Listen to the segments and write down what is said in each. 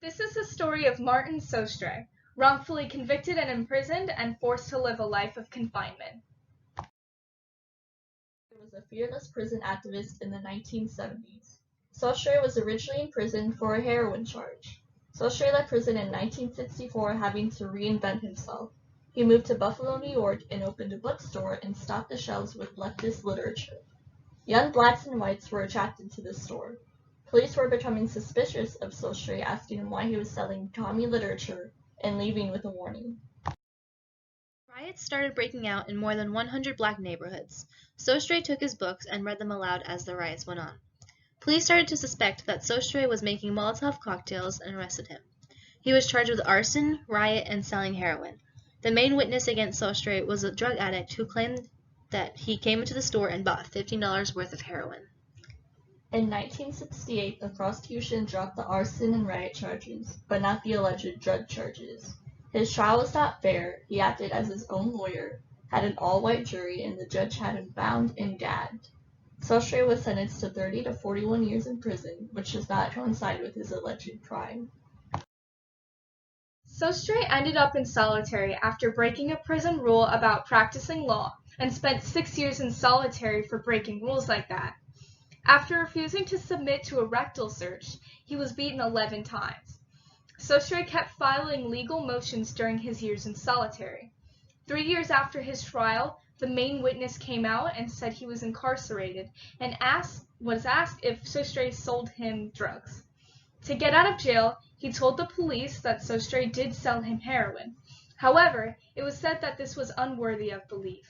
This is the story of Martin Sostre, wrongfully convicted and imprisoned and forced to live a life of confinement. He was a fearless prison activist in the 1970s. Sostre was originally imprisoned for a heroin charge. Sostre left prison in 1964 having to reinvent himself. He moved to Buffalo, New York and opened a bookstore and stocked the shelves with leftist literature. Young blacks and whites were attracted to this store. Police were becoming suspicious of Sostre, asking him why he was selling commie literature and leaving with a warning. Riots started breaking out in more than 100 black neighborhoods. Sostre took his books and read them aloud as the riots went on. Police started to suspect that Sostre was making Molotov cocktails and arrested him. He was charged with arson, riot, and selling heroin. The main witness against Sostre was a drug addict who claimed that he came into the store and bought $15 worth of heroin. In 1968, the prosecution dropped the arson and riot charges, but not the alleged drug charges. His trial was not fair. He acted as his own lawyer, had an all-white jury, and the judge had him bound and gagged. Sostre was sentenced to 30 to 41 years in prison, which does not coincide with his alleged crime. Sostre ended up in solitary after breaking a prison rule about practicing law and spent 6 years in solitary for breaking rules like that. After refusing to submit to a rectal search, he was beaten 11 times. Sostre kept filing legal motions during his years in solitary. 3 years after his trial, the main witness came out and said he was incarcerated and was asked if Sostre sold him drugs. To get out of jail, he told the police that Sostre did sell him heroin. However, it was said that this was unworthy of belief.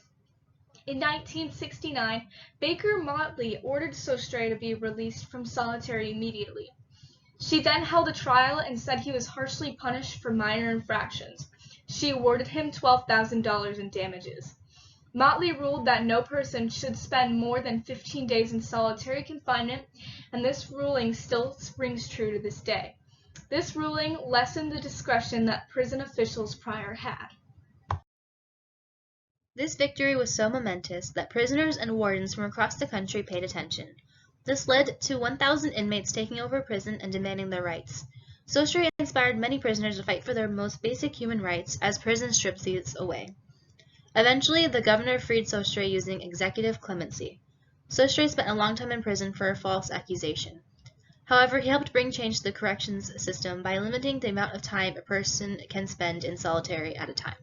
In 1969, Baker Motley ordered Sostre to be released from solitary immediately. She then held a trial and said he was harshly punished for minor infractions. She awarded him $12,000 in damages. Motley ruled that no person should spend more than 15 days in solitary confinement, and this ruling still rings true to this day. This ruling lessened the discretion that prison officials prior had. This victory was so momentous that prisoners and wardens from across the country paid attention. This led to 1,000 inmates taking over prison and demanding their rights. Sostre inspired many prisoners to fight for their most basic human rights as prison stripped these away. Eventually, the governor freed Sostre using executive clemency. Sostre spent a long time in prison for a false accusation. However, he helped bring change to the corrections system by limiting the amount of time a person can spend in solitary at a time.